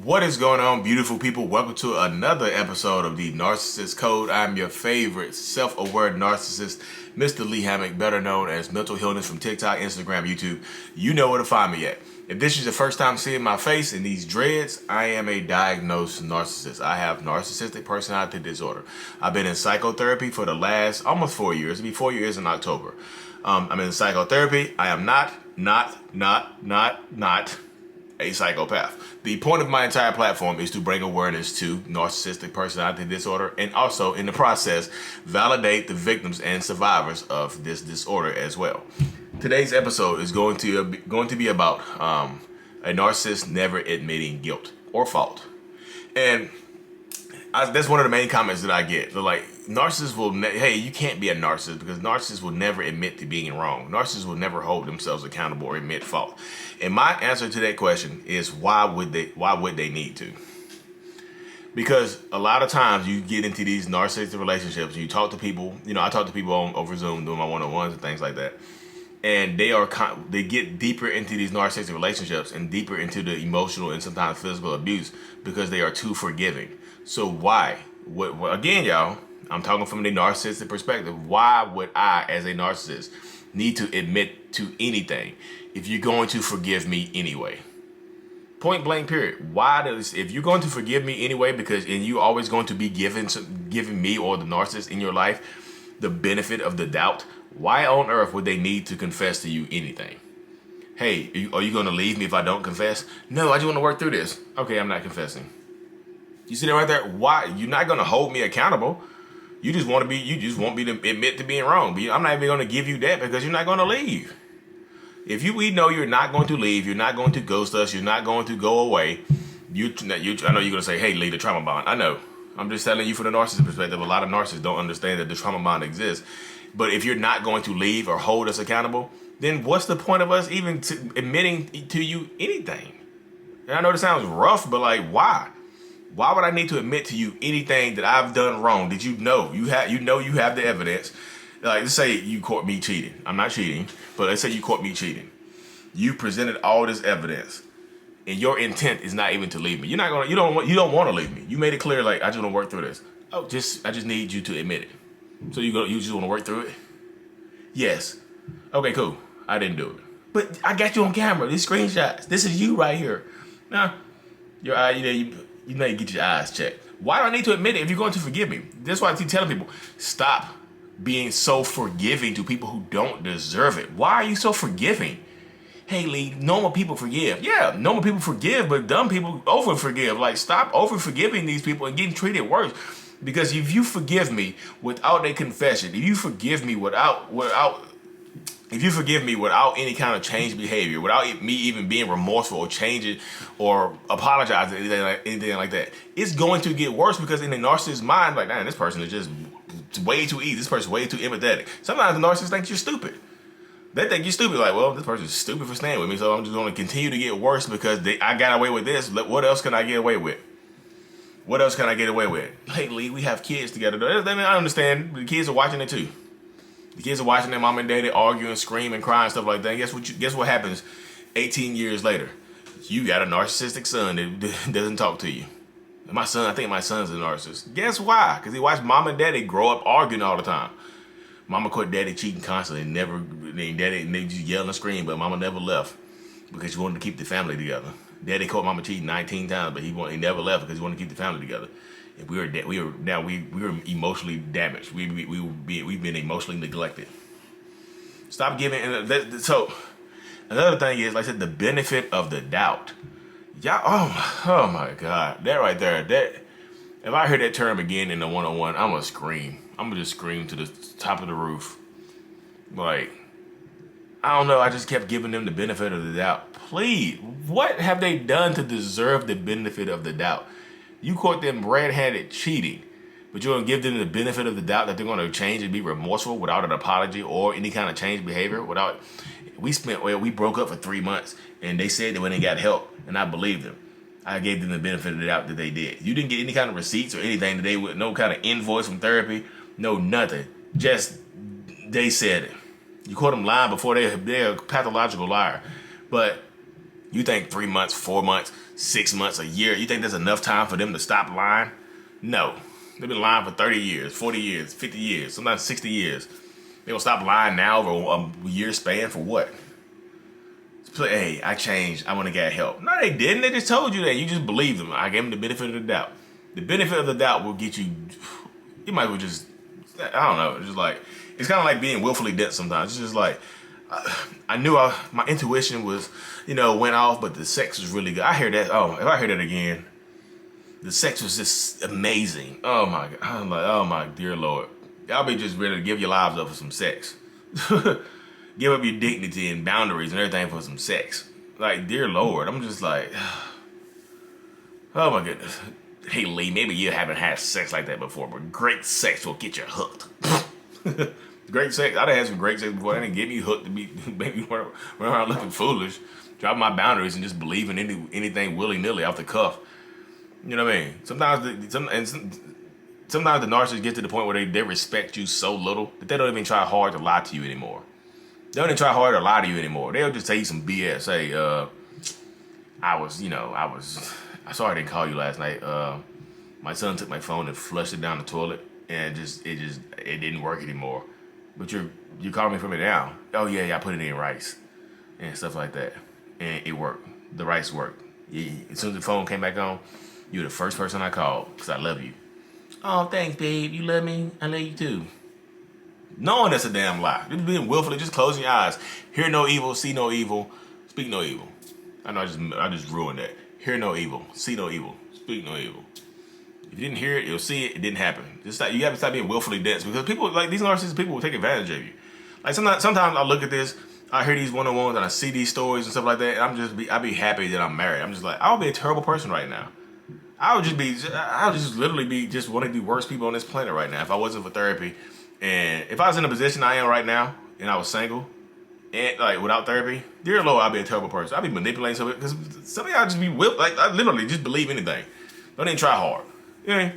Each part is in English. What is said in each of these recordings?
What is going on, beautiful people? Welcome to another episode of the Narcissist Code. I'm your favorite self-aware narcissist, Mr. Lee Hammock, better known as Mental Healness from TikTok, Instagram, YouTube. You know where to find me at. If this is your first time seeing my face in these dreads, I am a diagnosed narcissist. I have narcissistic personality disorder. I've been in psychotherapy for the last almost 4 years. It'll be 4 years in October. I'm in psychotherapy. I am not a psychopath. The point of my entire platform is to bring awareness to narcissistic personality disorder and also, in the process, validate the victims and survivors of this disorder as well. Today's episode is going to be about a narcissist never admitting guilt or fault. And that's one of the main comments that I get. They're like, narcissists will, hey, you can't be a narcissist because narcissists will never admit to being wrong. Narcissists will never hold themselves accountable or admit fault. And my answer to that question is, why would they need to? Because a lot of times you get into these narcissistic relationships and you talk to people, I talk to people over Zoom doing my one-on-ones and things like that. And they get deeper into these narcissistic relationships and deeper into the emotional and sometimes physical abuse because they are too forgiving. So why? Again, y'all, I'm talking from the narcissistic perspective. Why would I, as a narcissist, need to admit to anything if you're going to forgive me anyway? Point blank, period. If you're going to forgive me anyway, and you're always going to be giving me or the narcissist in your life the benefit of the doubt, why on earth would they need to confess to you anything? Hey, are you going to leave me if I don't confess? No, I just want to work through this. Okay, I'm not confessing. You see that right there? Why? You're not going to hold me accountable. You just want me to admit to being wrong. But I'm not even going to give you that because you're not going to leave. If we know you're not going to leave, you're not going to ghost us, you're not going to go away. I know you're going to say, hey, Lee, the trauma bond. I know. I'm just telling you from the narcissist perspective. A lot of narcissists don't understand that the trauma bond exists. But if you're not going to leave or hold us accountable, then what's the point of us even admitting to you anything? And I know this sounds rough, but like, why? Why would I need to admit to you anything that I've done wrong? Did you know you have the evidence? Like, let's say you caught me cheating. I'm not cheating, but let's say you caught me cheating. You presented all this evidence, and your intent is not even to leave me. You don't want to leave me. You made it clear, like, I just want to work through this. I just need you to admit it. So you just want to work through it? Yes. Okay, cool. I didn't do it, but I got you on camera. These screenshots. This is you right here. Now, your eye, you may get your eyes checked. Why do I need to admit it if you're going to forgive me? That's why I keep telling people, stop being so forgiving to people who don't deserve it. Why are you so forgiving? Hey, Lee, normal people forgive. Yeah, normal people forgive, but dumb people over forgive. Like, stop over forgiving these people and getting treated worse. Because if you forgive me without a confession, if you forgive me without any kind of changed behavior, without me even being remorseful or changing or apologizing, anything like that, it's going to get worse because in the narcissist's mind, like, man, this person is just way too easy. This person's way too empathetic. Sometimes the narcissist thinks you're stupid. They think you're stupid. Like, well, this person's stupid for staying with me, so I'm just going to continue to get worse because I got away with this. What else can I get away with? What else can I get away with? Hey, Lee, we have kids together. I understand. The kids are watching it too. The kids are watching their mom and daddy argue and scream and cry and stuff like that. And guess what happens 18 years later? You got a narcissistic son that doesn't talk to you. And I think my son's a narcissist. Guess why? Because he watched mom and daddy grow up arguing all the time. Mama caught daddy cheating constantly and they just yell and scream, but mama never left because she wanted to keep the family together. Daddy caught mama cheating 19 times, but he never left because he wanted to keep the family together. And we were emotionally damaged. We've been emotionally neglected. Stop giving. So another thing is, like I said, the benefit of the doubt. Y'all, oh my God, that right there. If I hear that term again in the one-on-one, I'm gonna scream. I'm gonna just scream to the top of the roof. Like, I don't know. I just kept giving them the benefit of the doubt. Please, what have they done to deserve the benefit of the doubt? You caught them red-handed cheating, but you're going to give them the benefit of the doubt that they're going to change and be remorseful without an apology or any kind of changed behavior. We broke up for 3 months, and they said that when they got help, and I believed them. I gave them the benefit of the doubt that they did. You didn't get any kind of receipts or anything that no kind of invoice from therapy, no nothing. Just they said it. You caught them lying before they're a pathological liar. But you think 3 months, 4 months, 6 months, a year. You think there's enough time for them to stop lying? No. They've been lying for 30 years, 40 years, 50 years, sometimes 60 years. They gonna stop lying now over a year span for what? Hey, I changed. I want to get help. No, they didn't. They just told you that. You just believed them. I gave them the benefit of the doubt. The benefit of the doubt will get you. You might as well just. I don't know. It's just like it's kind of like being willfully dense sometimes. It's just like I knew my intuition was, went off, but the sex was really good. I hear that. Oh, if I hear that again, the sex was just amazing. Oh my God. I'm like, oh my dear Lord. Y'all be just ready to give your lives up for some sex. Give up your dignity and boundaries and everything for some sex. Like, dear Lord, I'm just like, oh my goodness. Hey Lee, maybe you haven't had sex like that before, but great sex will get you hooked. Great sex, I done had some great sex before. That didn't get me hooked to make me run around looking foolish, drop my boundaries and just believe in anything willy-nilly off the cuff. You know what I mean? Sometimes the narcissists get to the point where they respect you so little that they don't even try hard to lie to you anymore. They don't even try hard to lie to you anymore. They'll just tell you some BS. Hey, I sorry I didn't call you last night. My son took my phone and flushed it down the toilet, and it didn't work anymore. But you called me from it now. Oh yeah, I put it in rice and stuff like that, and it worked. The rice worked. Yeah, as soon as the phone came back on, you were the first person I called because I love you. Oh, thanks, babe. You love me. I love you too. Knowing that's a damn lie. Just being willfully, just closing your eyes. Hear no evil, see no evil, speak no evil. I know I just ruined that. Hear no evil, see no evil, speak no evil. If you didn't hear it, you'll see it. It didn't happen. You have to stop being willfully dense because people like these narcissistic people will take advantage of you. Like sometimes I look at this, I hear these one-on-ones and I see these stories and stuff like that, and I'd be happy that I'm married. I'm just like, I would be a terrible person right now. I would just literally be just one of the worst people on this planet right now if I wasn't for therapy. And if I was in the position I am right now and I was single and like without therapy, dear Lord, I'd be a terrible person. I'd be manipulating somebody because some of y'all just be I literally just believe anything. Don't even try hard. You know,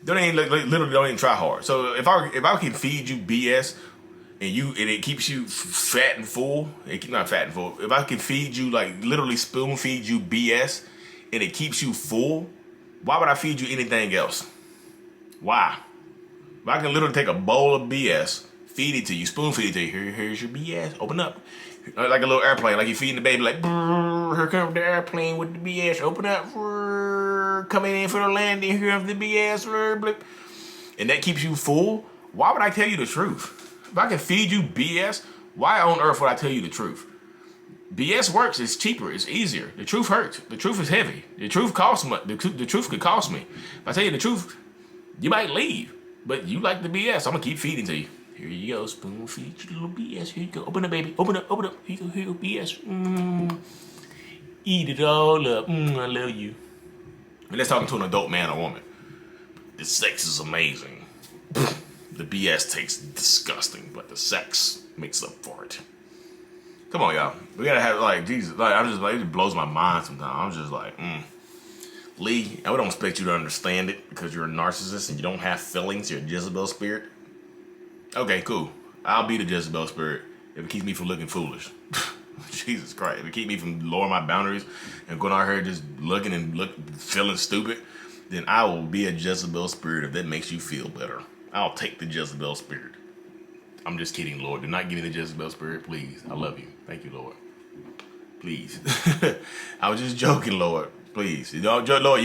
literally don't even try hard. So if I can feed you BS and it keeps you fat and full, not fat and full. If I can feed you literally spoon feed you BS and it keeps you full, why would I feed you anything else? Why? If I can literally take a bowl of BS, feed it to you, spoon feed it to you. Here's your BS. Open up. Like a little airplane, like you're feeding the baby, like, here comes the airplane with the BS. Open up. Coming in for the landing. Here comes the BS. And that keeps you full. Why would I tell you the truth? If I can feed you BS, why on earth would I tell you the truth? BS works. It's cheaper. It's easier. The truth hurts. The truth is heavy. The truth costs much. The truth could cost me. If I tell you the truth, you might leave. But you like the BS. I'm going to keep feeding to you. Here you go. Spoon feed you little BS. Here you go. Open up, baby. Open up. Here you go, BS. Eat it all up. I love you. And let's talk to an adult man or woman. The sex is amazing. The BS tastes disgusting, but the sex makes up for it. Come on, y'all. We got to have, Jesus. It just blows my mind sometimes. I'm just like, Lee, I don't expect you to understand it because you're a narcissist and you don't have feelings. You're a Jezebel spirit. Okay, cool. I'll be the Jezebel spirit if it keeps me from looking foolish. Jesus Christ. If it keeps me from lowering my boundaries and going out here just looking and feeling stupid, then I will be a Jezebel spirit if that makes you feel better. I'll take the Jezebel spirit. I'm just kidding, Lord. Do not give me the Jezebel spirit, please. I love you. Thank you, Lord. Please. I was just joking, Lord. Please, Lord, you know,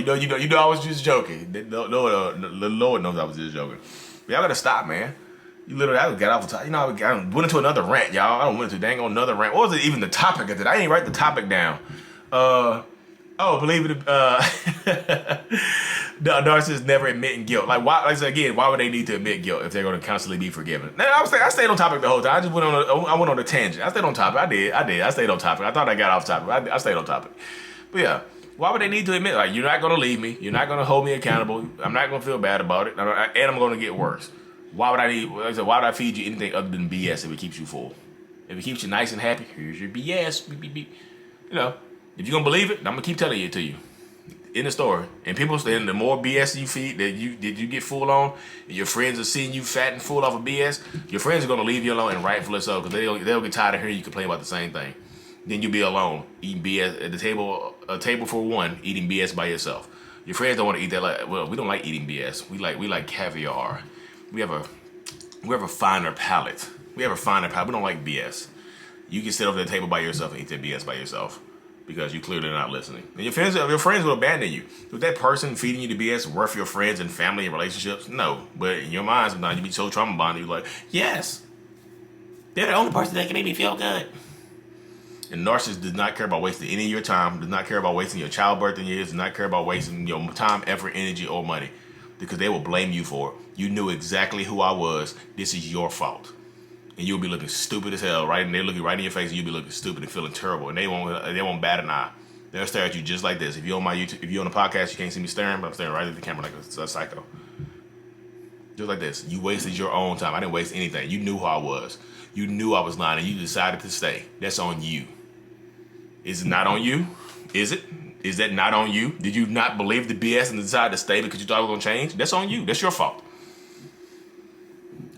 I was just joking. The Lord knows I was just joking. But y'all gotta stop, man. You literally, I got off the top. You know, I went into another rant, y'all. I don't went into dang on another rant. What was it even the topic of it? I didn't write the topic down. Believe it. The narcissists never admitting guilt. Like why would they need to admit guilt if they're going to constantly be forgiven? Now, I stayed on topic the whole time. I went on a tangent. I stayed on topic. I did. I stayed on topic. I thought I got off topic. I stayed on topic. But yeah. Why would they need to admit, you're not going to leave me. You're not going to hold me accountable. I'm not going to feel bad about it. And I'm going to get worse. Why would I feed you anything other than BS if it keeps you full? If it keeps you nice and happy, here's your BS. You know, if you're going to believe it, I'm going to keep telling it to you. In the story. And people saying the more BS you feed, that you get full on, and your friends are seeing you fat and full off of BS, your friends are going to leave you alone, and rightfully so, because they'll get tired of hearing you complain about the same thing. Then you'll be alone, eating BS at the table a table for one eating BS by yourself. Your friends don't want to eat that. Like, well, we don't like eating BS. We like caviar. We have a finer palate. We don't like BS. You can sit over the table by yourself and eat that BS by yourself because you clearly not listening. And your friends will abandon you. Is that person feeding you the BS worth your friends and family and relationships? No. But in your mind, sometimes you be so trauma bonded, you're like, yes, they're the only person that can make me feel good. And narcissist does not care about wasting any of your time, does not care about wasting your childbirth years, does not care about wasting your time, effort, energy, or money. Because they will blame you for it. You knew exactly who I was. This is your fault. And you'll be looking stupid as hell, right? And they're looking right in your face and you'll be looking stupid and feeling terrible. And they won't bat an eye. They'll stare at you just like this. If you're on my YouTube, if you're on the podcast, you can't see me staring, but I'm staring right at the camera like a psycho. Just like this. You wasted your own time. I didn't waste anything. You knew who I was. You knew I was lying and you decided to stay. That's on you. Is it not on you? Is it? Is that not on you? Did you not believe the BS and decide to stay because you thought it was going to change? That's on you. That's your fault.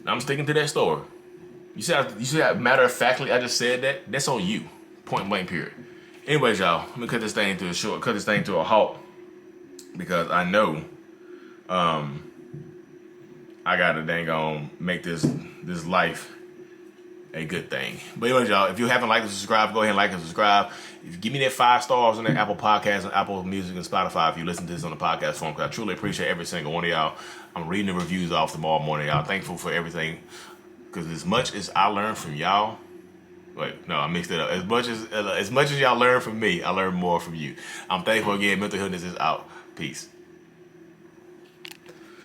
I'm sticking to that story. You see how matter of factly I just said that? That's on you. Point blank period. Anyways, y'all, let me cut this thing to a halt because I know I gotta dang on make this life a good thing. But anyways, y'all, if you haven't liked and subscribed, go ahead and like and subscribe. If you give me that 5 stars on the Apple Podcasts and Apple Music and Spotify if you listen to this on the podcast form, because I truly appreciate every single one of y'all. I'm reading the reviews off tomorrow morning, y'all. Thankful for everything. Because as much as I learn from y'all, wait, no, I mixed it up. As much as y'all learn from me, I learn more from you. I'm thankful again. Mental Healness is out. Peace.